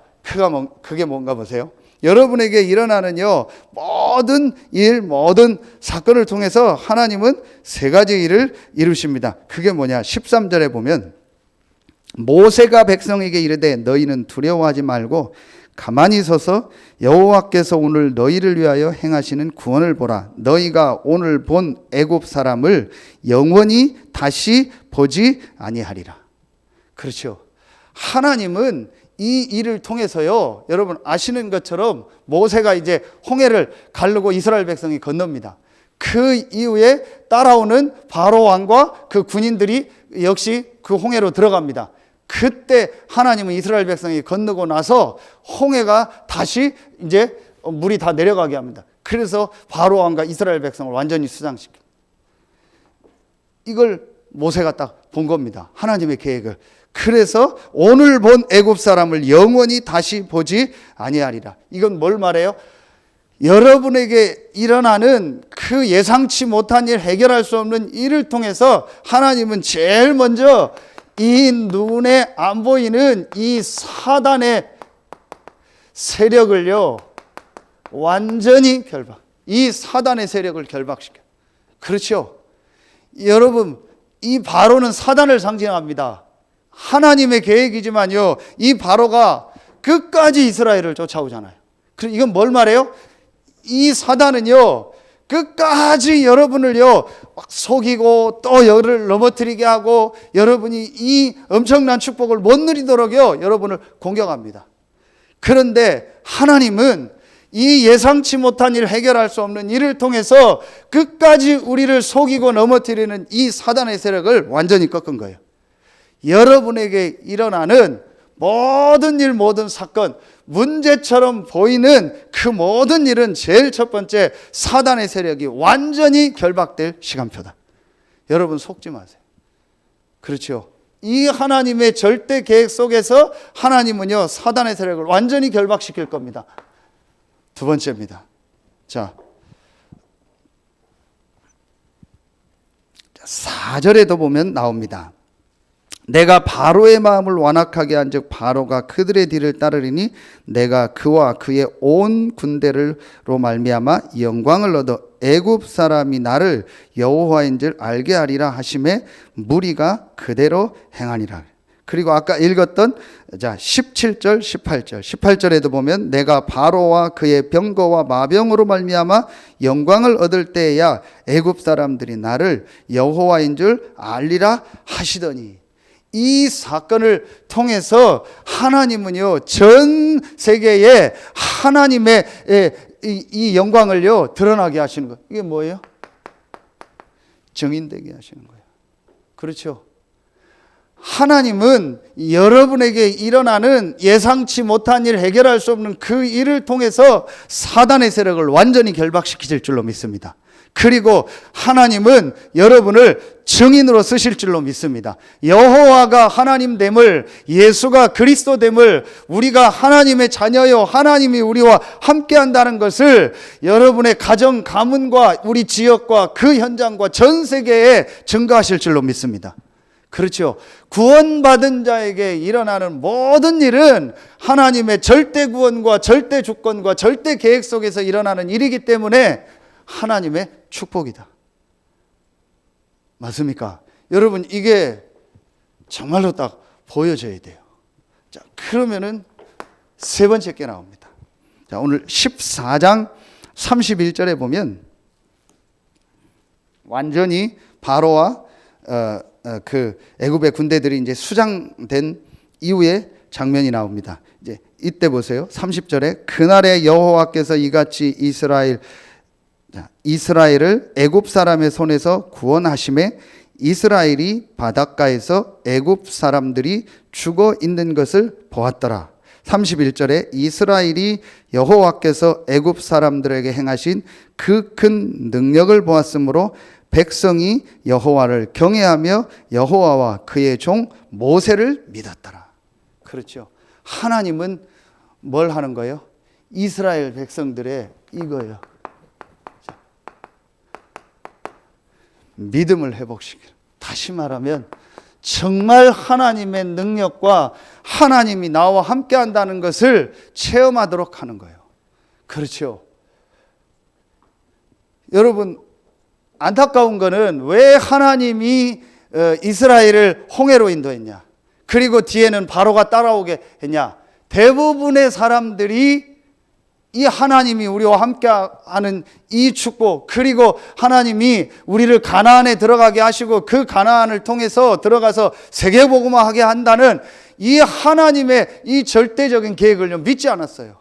그게 뭔가 보세요. 여러분에게 일어나는요, 모든 일, 모든 사건을 통해서 하나님은 3가지 일을 이루십니다. 그게 뭐냐? 13절에 보면 모세가 백성에게 이르되 너희는 두려워하지 말고 가만히 서서 여호와께서 오늘 너희를 위하여 행하시는 구원을 보라. 너희가 오늘 본 애굽 사람을 영원히 다시 보지 아니하리라. 그렇죠. 하나님은 이 일을 통해서요, 여러분 아시는 것처럼 모세가 이제 홍해를 가르고 이스라엘 백성이 건넙니다. 그 이후에 따라오는 바로 왕과 그 군인들이 역시 그 홍해로 들어갑니다. 그때 하나님은 이스라엘 백성이 건너고 나서 홍해가 다시 이제 물이 다 내려가게 합니다. 그래서 바로 왕과 이스라엘 백성을 완전히 수장시킵니다. 이걸 모세가 딱 본 겁니다. 하나님의 계획을. 그래서 오늘 본 애굽 사람을 영원히 다시 보지 아니하리라. 이건 뭘 말해요? 여러분에게 일어나는 그 예상치 못한 일, 해결할 수 없는 일을 통해서 하나님은 제일 먼저 이 눈에 안 보이는 이 사단의 세력을요, 완전히 이 사단의 세력을 결박시켜. 그렇죠? 여러분, 이 바로는 사단을 상징합니다. 하나님의 계획이지만요, 이 바로가 끝까지 이스라엘을 쫓아오잖아요. 그럼 이건 뭘 말해요? 이 사단은요, 끝까지 여러분을요, 막 속이고 또 열을 넘어뜨리게 하고 여러분이 이 엄청난 축복을 못 누리도록요, 여러분을 공격합니다. 그런데 하나님은 이 예상치 못한 일, 해결할 수 없는 일을 통해서 끝까지 우리를 속이고 넘어뜨리는 이 사단의 세력을 완전히 꺾은 거예요. 여러분에게 일어나는 모든 일, 모든 사건, 문제처럼 보이는 그 모든 일은 제일 첫 번째 사단의 세력이 완전히 결박될 시간표다. 여러분 속지 마세요. 그렇죠? 이 하나님의 절대 계획 속에서 하나님은요, 사단의 세력을 완전히 결박시킬 겁니다. 2번째입니다. 자, 4절에도 보면 나옵니다. 내가 바로의 마음을 완악하게 한즉 바로가 그들의 뒤를 따르리니 내가 그와 그의 온 군대로 말미암아 영광을 얻어 애굽 사람이 나를 여호와인 줄 알게 하리라 하심에 무리가 그대로 행하니라. 그리고 아까 읽었던 17절, 18절. 18절에도 보면 내가 바로와 그의 병거와 마병으로 말미암아 영광을 얻을 때에야 애굽 사람들이 나를 여호와인 줄 알리라 하시더니, 이 사건을 통해서 하나님은요, 전 세계에 하나님의 이 영광을요, 드러나게 하시는 거예요. 이게 뭐예요? 증인되게 하시는 거예요. 그렇죠? 하나님은 여러분에게 일어나는 예상치 못한 일, 해결할 수 없는 그 일을 통해서 사단의 세력을 완전히 결박시키실 줄로 믿습니다. 그리고 하나님은 여러분을 증인으로 쓰실 줄로 믿습니다. 여호와가 하나님됨을, 예수가 그리스도됨을, 우리가 하나님의 자녀요, 하나님이 우리와 함께한다는 것을 여러분의 가정, 가문과 우리 지역과 그 현장과 전 세계에 증거하실 줄로 믿습니다. 그렇죠. 구원받은 자에게 일어나는 모든 일은 하나님의 절대 구원과 절대 주권과 절대 계획 속에서 일어나는 일이기 때문에 하나님의 축복이다. 맞습니까? 여러분, 이게 정말로 딱 보여져야 돼요. 자, 그러면은 세 번째 게 나옵니다. 자, 오늘 14장 31절에 보면 완전히 바로와 그 애굽의 군대들이 이제 수장된 이후에 장면이 나옵니다. 이제 이때 보세요. 30절에 그날에 여호와께서 이같이 이스라엘을 애굽 사람의 손에서 구원하심에 이스라엘이 바닷가에서 애굽 사람들이 죽어 있는 것을 보았더라. 31절에 이스라엘이 여호와께서 애굽 사람들에게 행하신 그 큰 능력을 보았으므로 백성이 여호와를 경외하며 여호와와 그의 종 모세를 믿었더라. 그렇죠. 하나님은 뭘 하는 거예요? 이스라엘 백성들의 이거예요. 믿음을 회복시키는. 다시 말하면 정말 하나님의 능력과 하나님이 나와 함께 한다는 것을 체험하도록 하는 거예요. 그렇죠. 여러분, 안타까운 거는 왜 하나님이 이스라엘을 홍해로 인도했냐? 그리고 뒤에는 바로가 따라오게 했냐? 대부분의 사람들이 이 하나님이 우리와 함께하는 이 축복, 그리고 하나님이 우리를 가나안에 들어가게 하시고 그 가나안을 통해서 들어가서 세계복음화하게 한다는 이 하나님의 이 절대적인 계획을 믿지 않았어요.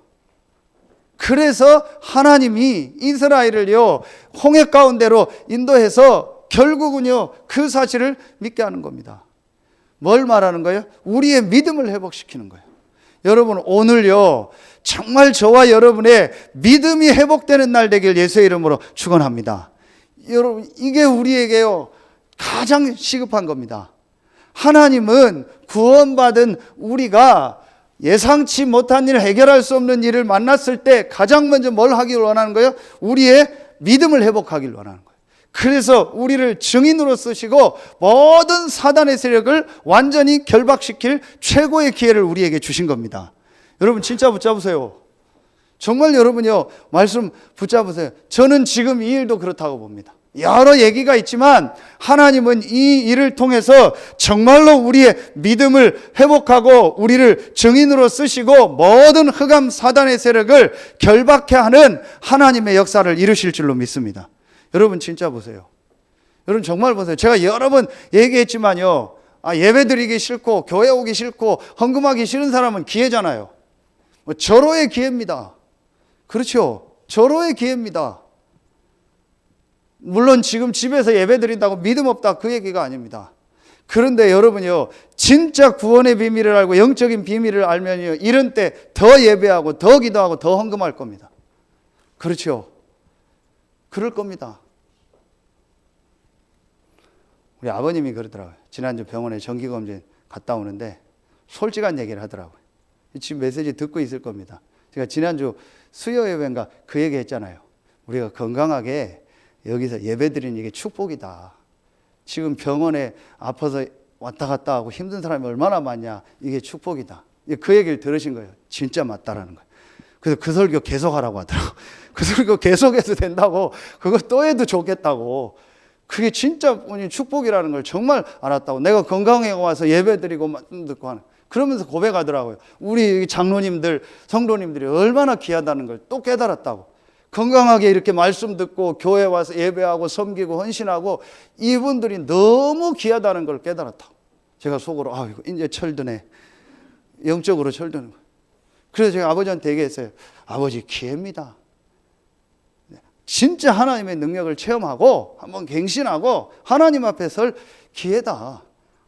그래서 하나님이 이스라엘을요 홍해 가운데로 인도해서 결국은요 그 사실을 믿게 하는 겁니다. 뭘 말하는 거예요? 우리의 믿음을 회복시키는 거예요. 여러분, 오늘요 정말 저와 여러분의 믿음이 회복되는 날 되길 예수의 이름으로 축원합니다. 여러분, 이게 우리에게요 가장 시급한 겁니다. 하나님은 구원받은 우리가 예상치 못한 일, 해결할 수 없는 일을 만났을 때 가장 먼저 뭘 하길 원하는 거예요? 우리의 믿음을 회복하길 원하는 거예요. 그래서 우리를 증인으로 쓰시고 모든 사단의 세력을 완전히 결박시킬 최고의 기회를 우리에게 주신 겁니다. 여러분, 진짜 붙잡으세요. 정말 여러분요 말씀 붙잡으세요. 저는 지금 이 일도 그렇다고 봅니다. 여러 얘기가 있지만 하나님은 이 일을 통해서 정말로 우리의 믿음을 회복하고 우리를 증인으로 쓰시고 모든 흑암 사단의 세력을 결박해 하는 하나님의 역사를 이루실 줄로 믿습니다. 여러분, 진짜 보세요. 여러분, 정말 보세요. 제가 여러 번 얘기했지만요, 예배 드리기 싫고 교회 오기 싫고 헌금하기 싫은 사람은 기회잖아요. 절호의 기회입니다. 그렇죠. 절호의 기회입니다. 물론 지금 집에서 예배 드린다고 믿음 없다 그 얘기가 아닙니다. 그런데 여러분요 진짜 구원의 비밀을 알고 영적인 비밀을 알면요 이런 때 더 예배하고 더 기도하고 더 헌금할 겁니다. 그렇죠. 그럴 겁니다. 우리 아버님이 그러더라고요. 지난주 병원에 정기검진 갔다 오는데 솔직한 얘기를 하더라고요. 지금 메시지 듣고 있을 겁니다. 제가 지난주 수요 예배인가 그 얘기 했잖아요. 우리가 건강하게 여기서 예배드리는 이게 축복이다. 지금 병원에 아파서 왔다 갔다 하고 힘든 사람이 얼마나 많냐. 이게 축복이다. 그 얘기를 들으신 거예요. 진짜 맞다라는 거예요. 그래서 그 설교 계속 하라고 하더라고요. 그 설교 계속해도 된다고, 그거 또 해도 좋겠다고. 그게 진짜 축복이라는 걸 정말 알았다고. 내가 건강해 와서 예배드리고 듣고 하는. 그러면서 고백하더라고요. 우리 장로님들, 성도님들이 얼마나 귀하다는 걸 또 깨달았다고. 건강하게 이렇게 말씀 듣고 교회 와서 예배하고 섬기고 헌신하고 이분들이 너무 귀하다는 걸 깨달았다고. 제가 속으로 이거 이제 철드네. 영적으로 철드는 거예요. 그래서 제가 아버지한테 얘기했어요. 아버지, 기회입니다. 진짜 하나님의 능력을 체험하고 한번 갱신하고 하나님 앞에 설 기회다.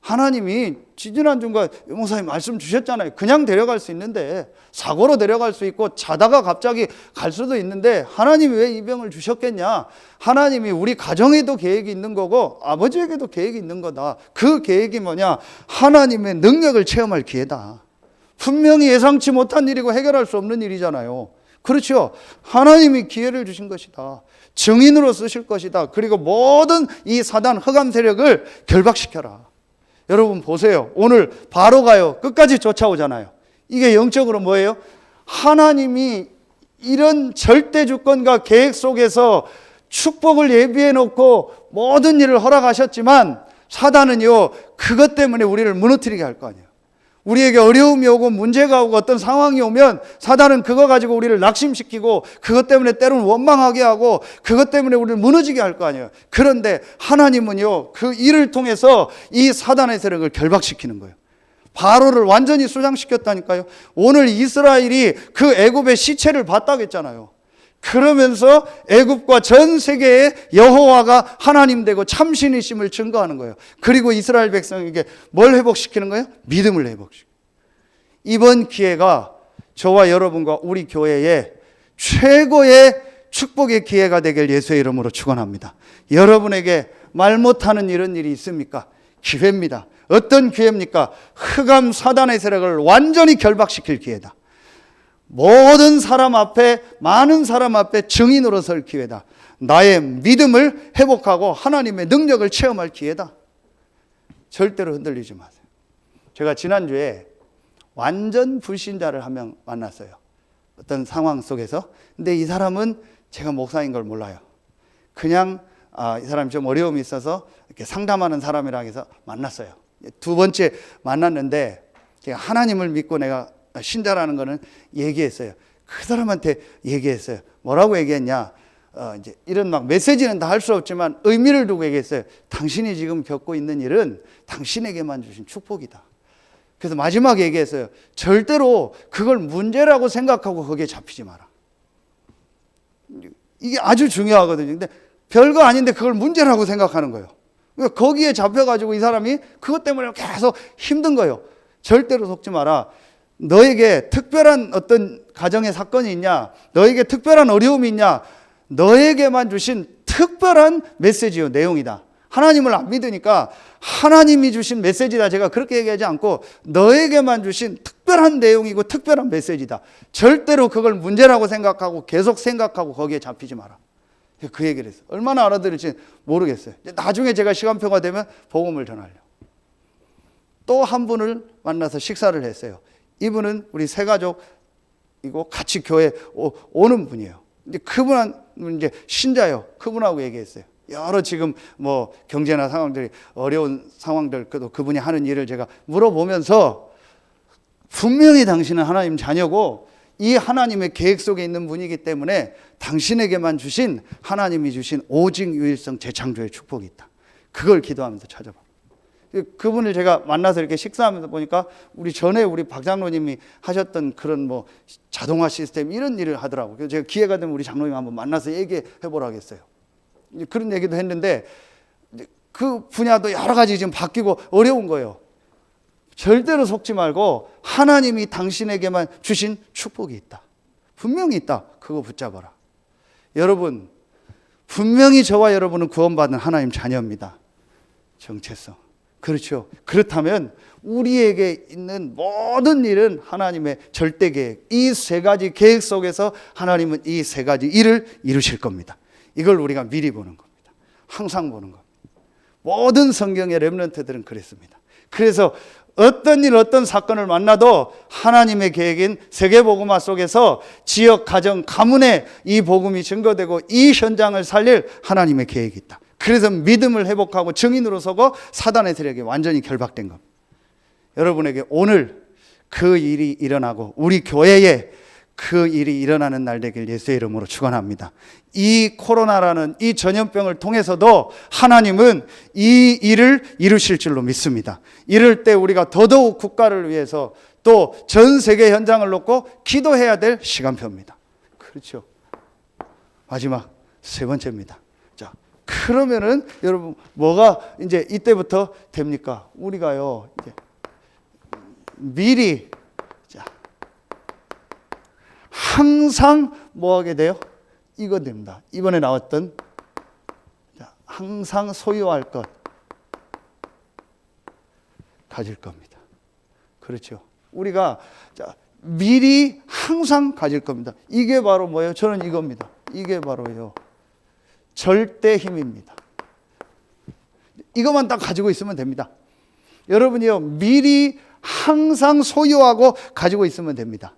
하나님이 지지난주가 목사님 말씀 주셨잖아요. 그냥 데려갈 수 있는데, 사고로 데려갈 수 있고 자다가 갑자기 갈 수도 있는데 하나님이 왜 이 병을 주셨겠냐? 하나님이 우리 가정에도 계획이 있는 거고 아버지에게도 계획이 있는 거다. 그 계획이 뭐냐? 하나님의 능력을 체험할 기회다. 분명히 예상치 못한 일이고 해결할 수 없는 일이잖아요. 그렇죠? 하나님이 기회를 주신 것이다. 증인으로 쓰실 것이다. 그리고 모든 이 사단 흑암 세력을 결박시켜라. 여러분 보세요. 오늘 바로 가요. 끝까지 쫓아오잖아요. 이게 영적으로 뭐예요? 하나님이 이런 절대 주권과 계획 속에서 축복을 예비해 놓고 모든 일을 허락하셨지만 사단은요, 그것 때문에 우리를 무너뜨리게 할 거 아니에요. 우리에게 어려움이 오고 문제가 오고 어떤 상황이 오면 사단은 그거 가지고 우리를 낙심시키고 그것 때문에 때로는 원망하게 하고 그것 때문에 우리를 무너지게 할 거 아니에요. 그런데 하나님은요, 그 일을 통해서 이 사단의 세력을 결박시키는 거예요. 바로를 완전히 수장시켰다니까요. 오늘 이스라엘이 그 애굽의 시체를 봤다고 했잖아요. 그러면서 애굽과 전 세계에 여호와가 하나님 되고 참신이심을 증거하는 거예요. 그리고 이스라엘 백성에게 뭘 회복시키는 거예요? 믿음을 회복시키는 거예요. 이번 기회가 저와 여러분과 우리 교회의 최고의 축복의 기회가 되길 예수의 이름으로 축원합니다. 여러분에게 말 못하는 이런 일이 있습니까? 기회입니다. 어떤 기회입니까? 흑암 사단의 세력을 완전히 결박시킬 기회다. 모든 사람 앞에, 많은 사람 앞에 증인으로 설 기회다. 나의 믿음을 회복하고 하나님의 능력을 체험할 기회다. 절대로 흔들리지 마세요. 제가 지난주에 완전 불신자를 한 명 만났어요. 어떤 상황 속에서. 근데 이 사람은 제가 목사인 걸 몰라요. 그냥 이 사람이 좀 어려움이 있어서 이렇게 상담하는 사람이라 해서 만났어요. 두 번째 만났는데 제가 하나님을 믿고 내가 신자라는 거는 얘기했어요. 그 사람한테 얘기했어요. 뭐라고 얘기했냐? 이제 이런 막 메시지는 다 할 수 없지만 의미를 두고 얘기했어요. 당신이 지금 겪고 있는 일은 당신에게만 주신 축복이다. 그래서 마지막에 얘기했어요. 절대로 그걸 문제라고 생각하고 거기에 잡히지 마라. 이게 아주 중요하거든요. 근데 별거 아닌데 그걸 문제라고 생각하는 거예요. 그러니까 거기에 잡혀가지고 이 사람이 그것 때문에 계속 힘든 거예요. 절대로 속지 마라. 너에게 특별한 어떤 가정의 사건이 있냐? 너에게 특별한 어려움이 있냐? 너에게만 주신 특별한 메시지요, 내용이다. 하나님을 안 믿으니까 하나님이 주신 메시지다. 제가 그렇게 얘기하지 않고 너에게만 주신 특별한 내용이고 특별한 메시지다. 절대로 그걸 문제라고 생각하고 계속 생각하고 거기에 잡히지 마라. 그 얘기를 했어요. 얼마나 알아들을지 모르겠어요. 나중에 제가 시간표가 되면 복음을 전하려고. 또 한 분을 만나서 식사를 했어요. 이분은 우리 세 가족이고 같이 교회 오는 분이에요. 근데 그분은 이제 신자예요. 그분하고 얘기했어요. 여러 지금 뭐 경제나 상황들이 어려운 상황들, 그분이 하는 일을 제가 물어보면서 분명히 당신은 하나님 자녀고 이 하나님의 계획 속에 있는 분이기 때문에 당신에게만 주신 하나님이 주신 오직 유일성 재창조의 축복이 있다. 그걸 기도하면서 찾아봐. 그분을 제가 만나서 이렇게 식사하면서 보니까 우리 전에 우리 박 장로님이 하셨던 그런 뭐 자동화 시스템 이런 일을 하더라고요. 그래서 제가 기회가 되면 우리 장로님 한번 만나서 얘기해 보라고 했어요. 그런 얘기도 했는데 그 분야도 여러 가지 지금 바뀌고 어려운 거예요. 절대로 속지 말고 하나님이 당신에게만 주신 축복이 있다. 분명히 있다. 그거 붙잡아라. 여러분, 분명히 저와 여러분은 구원받은 하나님 자녀입니다. 정체성. 그렇죠. 그렇다면 우리에게 있는 모든 일은 하나님의 절대 계획, 이 세 가지 계획 속에서 하나님은 이 세 가지 일을 이루실 겁니다. 이걸 우리가 미리 보는 겁니다. 항상 보는 겁니다. 모든 성경의 렘넌트들은 그랬습니다. 그래서 어떤 일, 어떤 사건을 만나도 하나님의 계획인 세계복음화 속에서 지역, 가정, 가문에 이 복음이 증거되고 이 현장을 살릴 하나님의 계획이 있다. 그래서 믿음을 회복하고 증인으로 서고 사단의 세력이 완전히 결박된 겁니다. 여러분에게 오늘 그 일이 일어나고 우리 교회에 그 일이 일어나는 날 되길 예수의 이름으로 축원합니다. 이 코로나라는 이 전염병을 통해서도 하나님은 이 일을 이루실 줄로 믿습니다. 이럴 때 우리가 더더욱 국가를 위해서 또 전 세계 현장을 놓고 기도해야 될 시간표입니다. 그렇죠. 마지막 세 번째입니다. 자, 그러면은 여러분 뭐가 이제 이때부터 됩니까? 우리가요 이제 미리 자 항상 뭐 하게 돼요? 이거 됩니다. 이번에 나왔던 자, 항상 소유할 것 가질 겁니다. 그렇죠. 우리가 자, 미리 항상 가질 겁니다. 이게 바로 뭐예요? 저는 이겁니다. 이게 바로요 절대 힘입니다. 이것만 딱 가지고 있으면 됩니다. 여러분이요 미리 항상 소유하고 가지고 있으면 됩니다.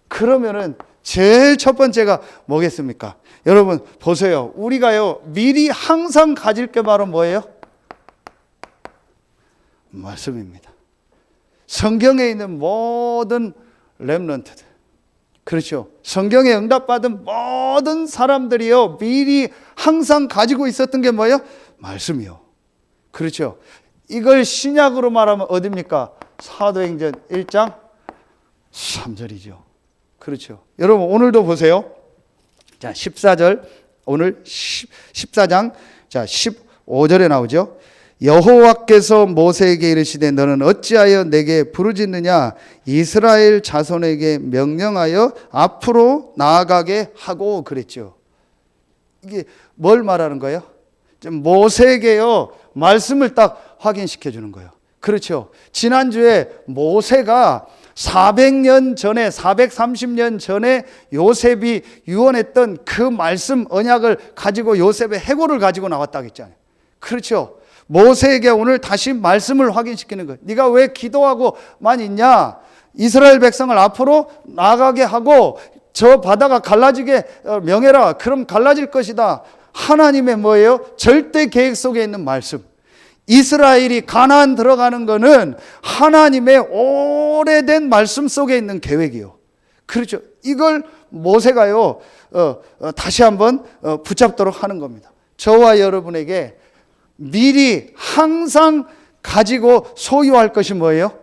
그러면은 제일 첫 번째가 뭐겠습니까? 여러분 보세요. 우리가요 미리 항상 가질 게 바로 뭐예요? 말씀입니다. 성경에 있는 모든 렘넌트들, 그렇죠. 성경에 응답받은 모든 사람들이요 미리 항상 가지고 있었던 게 뭐예요? 말씀이요. 그렇죠. 이걸 신약으로 말하면 어디입니까? 사도행전 1장 3절이죠. 그렇죠. 여러분 오늘도 보세요. 자 14절 오늘 14장 자 15절에 나오죠. 여호와께서 모세에게 이르시되 너는 어찌하여 내게 부르짖느냐 이스라엘 자손에게 명령하여 앞으로 나아가게 하고 그랬죠. 이게 뭘 말하는 거예요? 모세에게요 말씀을 딱 확인시켜 주는 거예요. 그렇죠. 지난주에 모세가 400년 전에 430년 전에 요셉이 유언했던 그 말씀 언약을 가지고 요셉의 해골을 가지고 나왔다고 했잖아요. 그렇죠. 모세에게 오늘 다시 말씀을 확인시키는 거예요. 네가 왜 기도하고만 있냐? 이스라엘 백성을 앞으로 나가게 하고 저 바다가 갈라지게 명해라. 그럼 갈라질 것이다. 하나님의 뭐예요? 절대 계획 속에 있는 말씀. 이스라엘이 가나안 들어가는 거는 하나님의 오래된 말씀 속에 있는 계획이요. 그렇죠. 이걸 모세가요 다시 한번 붙잡도록 하는 겁니다. 저와 여러분에게 미리 항상 가지고 소유할 것이 뭐예요?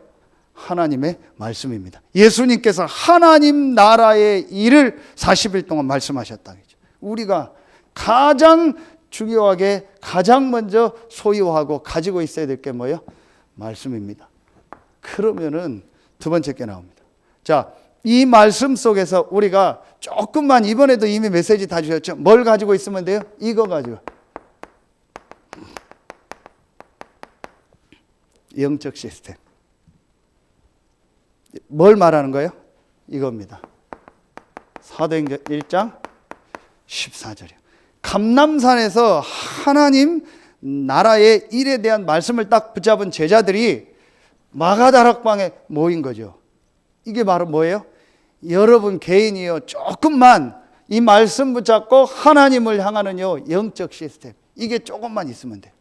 하나님의 말씀입니다. 예수님께서 하나님 나라의 일을 40일 동안 말씀하셨다. 우리가 가장 중요하게 가장 먼저 소유하고 가지고 있어야 될 게 뭐예요? 말씀입니다. 그러면은 두 번째 게 나옵니다. 자, 이 말씀 속에서 우리가 조금만 이번에도 이미 메시지 다 주셨죠? 뭘 가지고 있으면 돼요? 이거 가지고. 영적 시스템. 뭘 말하는 거예요? 이겁니다. 사도행전 1장 14절이요. 감람산에서 하나님 나라의 일에 대한 말씀을 딱 붙잡은 제자들이 마가다락방에 모인 거죠. 이게 바로 뭐예요? 여러분 개인이요 조금만 이 말씀 붙잡고 하나님을 향하는요 영적 시스템, 이게 조금만 있으면 돼요.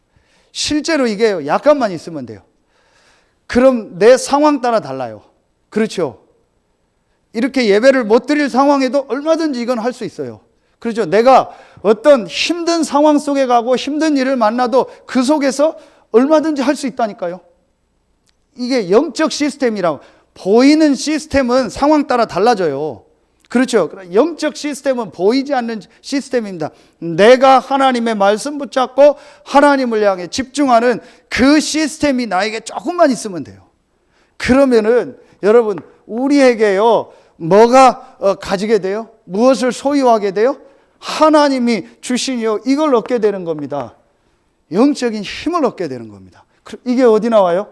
실제로 이게 약간만 있으면 돼요. 그럼 내 상황 따라 달라요. 그렇죠. 이렇게 예배를 못 드릴 상황에도 얼마든지 이건 할 수 있어요. 그렇죠. 내가 어떤 힘든 상황 속에 가고 힘든 일을 만나도 그 속에서 얼마든지 할 수 있다니까요. 이게 영적 시스템이라고. 보이는 시스템은 상황 따라 달라져요. 그렇죠. 영적 시스템은 보이지 않는 시스템입니다. 내가 하나님의 말씀 붙잡고 하나님을 향해 집중하는 그 시스템이 나에게 조금만 있으면 돼요. 그러면은 여러분 우리에게요 뭐가 가지게 돼요? 무엇을 소유하게 돼요? 하나님이 주시니요 이걸 얻게 되는 겁니다. 영적인 힘을 얻게 되는 겁니다. 이게 어디 나와요?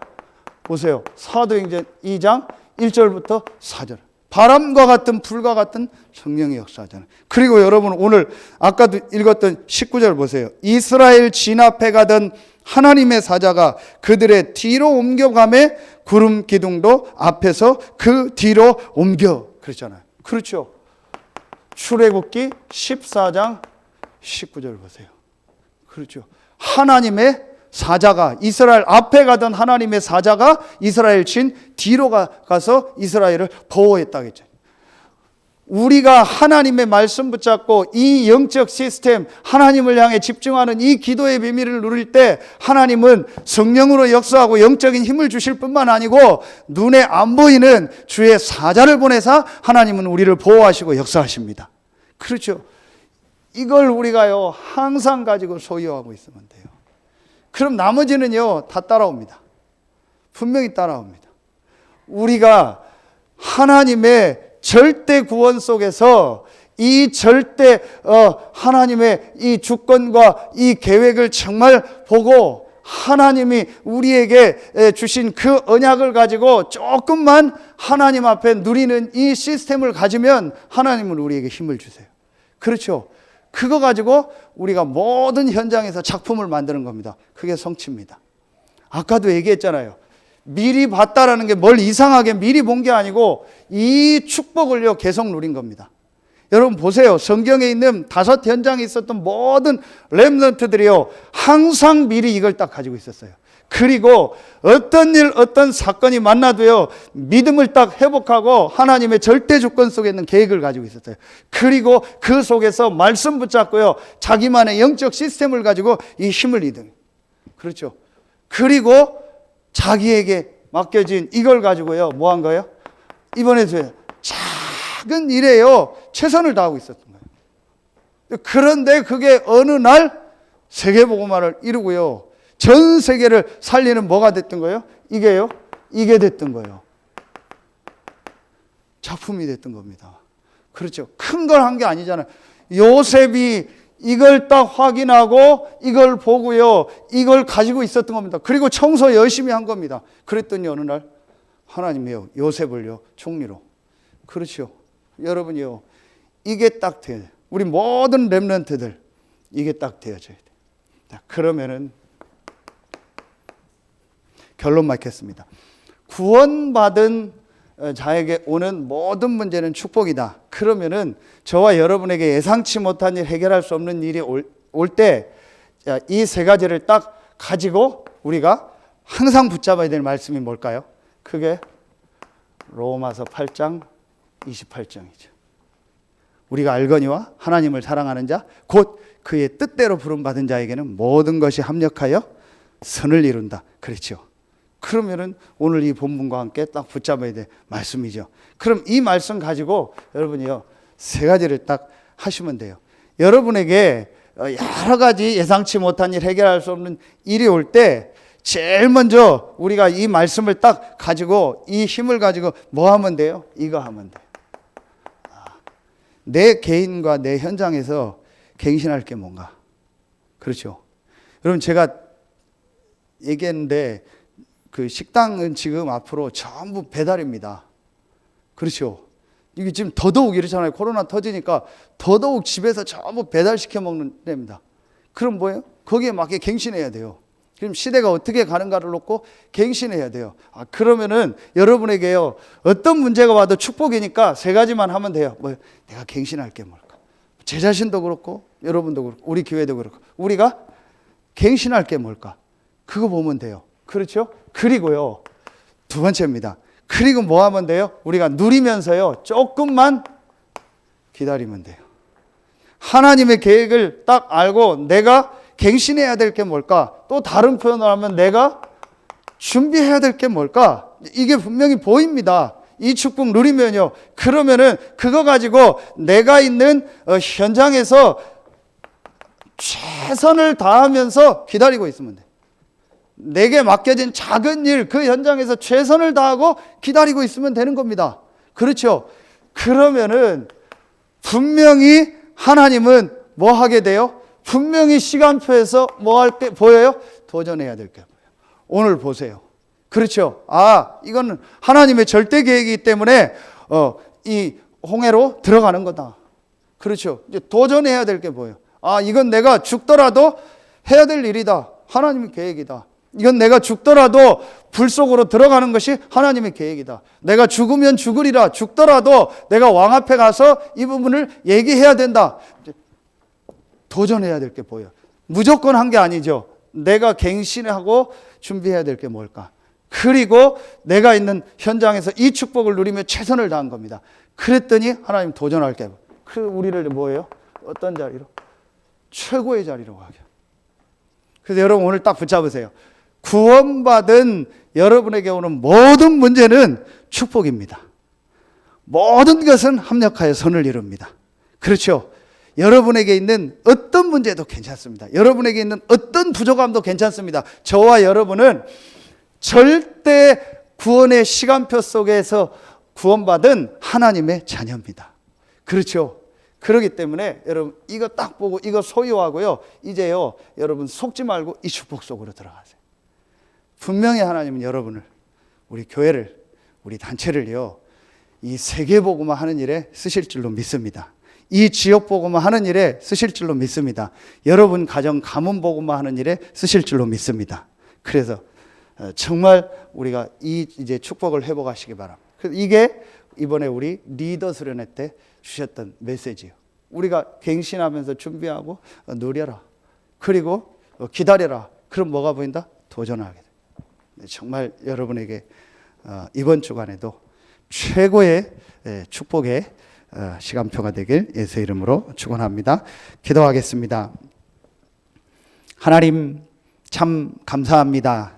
보세요. 사도행전 2장 1절부터 4절. 바람과 같은 불과 같은 성령의 역사잖아요. 그리고 여러분 오늘 아까도 읽었던 19절 보세요. 이스라엘 진 앞에 가던 하나님의 사자가 그들의 뒤로 옮겨가매 구름 기둥도 앞에서 그 뒤로 옮겨. 그랬잖아요. 그렇죠. 출애굽기 14장 19절 보세요. 그렇죠. 하나님의 사자가 이스라엘 앞에 가던 하나님의 사자가 이스라엘 진 뒤로 가서 이스라엘을 보호했다겠죠. 우리가 하나님의 말씀 붙잡고 이 영적 시스템 하나님을 향해 집중하는 이 기도의 비밀을 누릴 때 하나님은 성령으로 역사하고 영적인 힘을 주실 뿐만 아니고 눈에 안 보이는 주의 사자를 보내사 하나님은 우리를 보호하시고 역사하십니다. 그렇죠. 이걸 우리가요 항상 가지고 소유하고 있으면 돼요. 그럼 나머지는요 다 따라옵니다. 분명히 따라옵니다. 우리가 하나님의 절대 구원 속에서 이 절대 하나님의 이 주권과 이 계획을 정말 보고 하나님이 우리에게 주신 그 언약을 가지고 조금만 하나님 앞에 누리는 이 시스템을 가지면 하나님은 우리에게 힘을 주세요. 그렇죠? 그거 가지고 우리가 모든 현장에서 작품을 만드는 겁니다. 그게 성취입니다. 아까도 얘기했잖아요. 미리 봤다라는 게 뭘 이상하게 미리 본 게 아니고 이 축복을요 계속 누린 겁니다. 여러분 보세요. 성경에 있는 5 현장에 있었던 모든 렘넌트들이요 항상 미리 이걸 딱 가지고 있었어요. 그리고 어떤 일 어떤 사건이 만나도요 믿음을 딱 회복하고 하나님의 절대 주권 속에 있는 계획을 가지고 있었어요. 그리고 그 속에서 말씀 붙잡고요 자기만의 영적 시스템을 가지고 이 힘을 이등. 그렇죠. 그리고 자기에게 맡겨진 이걸 가지고요 뭐 한 거예요? 이번에도 작은 일에요 최선을 다하고 있었던 거예요. 그런데 그게 어느 날 세계복음화를 이루고요 전 세계를 살리는 뭐가 됐던 거예요? 이게 됐던 거예요. 작품이 됐던 겁니다. 그렇죠. 큰 걸 한 게 아니잖아요. 요셉이 이걸 딱 확인하고 이걸 보고요 이걸 가지고 있었던 겁니다. 그리고 청소 열심히 한 겁니다. 그랬더니 어느 날 하나님이요 요셉을요 총리로. 그렇죠. 여러분이요 이게 딱 돼요. 우리 모든 렘넌트들 이게 딱 되어져야 돼요. 자, 그러면은 결론 맺겠습니다. 구원받은 자에게 오는 모든 문제는 축복이다. 그러면은 저와 여러분에게 예상치 못한 일, 해결할 수 없는 일이 올 때 이 3가지를 딱 가지고 우리가 항상 붙잡아야 될 말씀이 뭘까요? 그게 로마서 8장 28장이죠. 우리가 알거니와 하나님을 사랑하는 자 곧 그의 뜻대로 부름받은 자에게는 모든 것이 합력하여 선을 이룬다. 그렇죠. 그러면은 오늘 이 본문과 함께 딱 붙잡아야 될 말씀이죠. 그럼 이 말씀 가지고 여러분이요 3가지를 딱 하시면 돼요. 여러분에게 여러 가지 예상치 못한 일, 해결할 수 없는 일이 올 때 제일 먼저 우리가 이 말씀을 딱 가지고 이 힘을 가지고 뭐 하면 돼요? 이거 하면 돼요. 내 개인과 내 현장에서 갱신할 게 뭔가. 그렇죠. 여러분 제가 얘기했는데 그 식당은 지금 앞으로 전부 배달입니다. 그렇죠. 이게 지금 더더욱 이렇잖아요. 코로나 터지니까 더더욱 집에서 전부 배달시켜 먹는 데입니다. 그럼 뭐예요? 거기에 맞게 갱신해야 돼요. 그럼 시대가 어떻게 가는가를 놓고 갱신해야 돼요. 그러면은 여러분에게요 어떤 문제가 와도 축복이니까 3가지만 하면 돼요. 뭐 내가 갱신할 게 뭘까? 제 자신도 그렇고 여러분도 그렇고 우리 교회도 그렇고 우리가 갱신할 게 뭘까? 그거 보면 돼요. 그렇죠? 그리고요 2번째입니다. 그리고 뭐 하면 돼요? 우리가 누리면서요 조금만 기다리면 돼요. 하나님의 계획을 딱 알고 내가 갱신해야 될 게 뭘까? 또 다른 표현을 하면 내가 준비해야 될 게 뭘까? 이게 분명히 보입니다. 이 축복 누리면요. 그러면은 그거 가지고 내가 있는 현장에서 최선을 다하면서 기다리고 있으면 돼. 내게 맡겨진 작은 일, 그 현장에서 최선을 다하고 기다리고 있으면 되는 겁니다. 그렇죠? 그러면은 분명히 하나님은 뭐 하게 돼요? 분명히 시간표에서 뭐 할 때 보여요? 도전해야 될 게 보여요. 오늘 보세요. 그렇죠? 이거는 하나님의 절대 계획이기 때문에 이 홍해로 들어가는 거다. 그렇죠? 이제 도전해야 될 게 보여요. 이건 내가 죽더라도 해야 될 일이다. 하나님의 계획이다. 이건 내가 죽더라도 불 속으로 들어가는 것이 하나님의 계획이다. 내가 죽으면 죽으리라. 죽더라도 내가 왕 앞에 가서 이 부분을 얘기해야 된다. 도전해야 될 게 보여요. 무조건 한 게 아니죠. 내가 갱신하고 준비해야 될 게 뭘까? 그리고 내가 있는 현장에서 이 축복을 누리며 최선을 다한 겁니다. 그랬더니 하나님 도전할 게 우리를 뭐예요? 어떤 자리로? 최고의 자리로 가게. 그래서 여러분 오늘 딱 붙잡으세요. 구원받은 여러분에게 오는 모든 문제는 축복입니다. 모든 것은 합력하여 선을 이룹니다. 그렇죠? 여러분에게 있는 어떤 문제도 괜찮습니다. 여러분에게 있는 어떤 부족함도 괜찮습니다. 저와 여러분은 절대 구원의 시간표 속에서 구원받은 하나님의 자녀입니다. 그렇죠? 그렇기 때문에 여러분 이거 딱 보고 이거 소유하고요. 이제요 여러분 속지 말고 이 축복 속으로 들어가세요. 분명히 하나님은 여러분을, 우리 교회를, 우리 단체를요 이 세계복음화 하는 일에 쓰실 줄로 믿습니다. 이 지역복음화 하는 일에 쓰실 줄로 믿습니다. 여러분 가정 가문복음화 하는 일에 쓰실 줄로 믿습니다. 그래서 정말 우리가 이 이제 축복을 회복하시기 바랍니다. 이게 이번에 우리 리더 수련회 때 주셨던 메시지예요. 우리가 갱신하면서 준비하고 누려라. 그리고 기다려라. 그럼 뭐가 보인다? 도전하게 돼. 정말 여러분에게 이번 주간에도 최고의 축복의 시간표가 되길 예수의 이름으로 축원합니다. 기도하겠습니다. 하나님 참 감사합니다.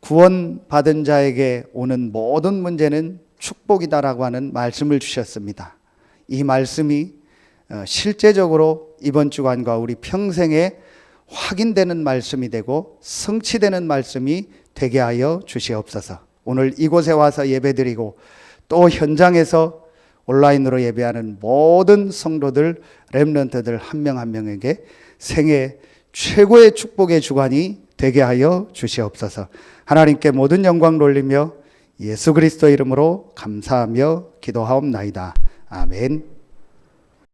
구원받은 자에게 오는 모든 문제는 축복이다라고 하는 말씀을 주셨습니다. 이 말씀이 실제적으로 이번 주간과 우리 평생에 확인되는 말씀이 되고 성취되는 말씀이 되게 하여 주시옵소서. 오늘 이곳에 와서 예배드리고 또 현장에서 온라인으로 예배하는 모든 성도들, 렘넌트들 한 명 한 명에게 생애 최고의 축복의 주간이 되게 하여 주시옵소서. 하나님께 모든 영광 돌리며 예수 그리스도 이름으로 감사하며 기도하옵나이다. 아멘.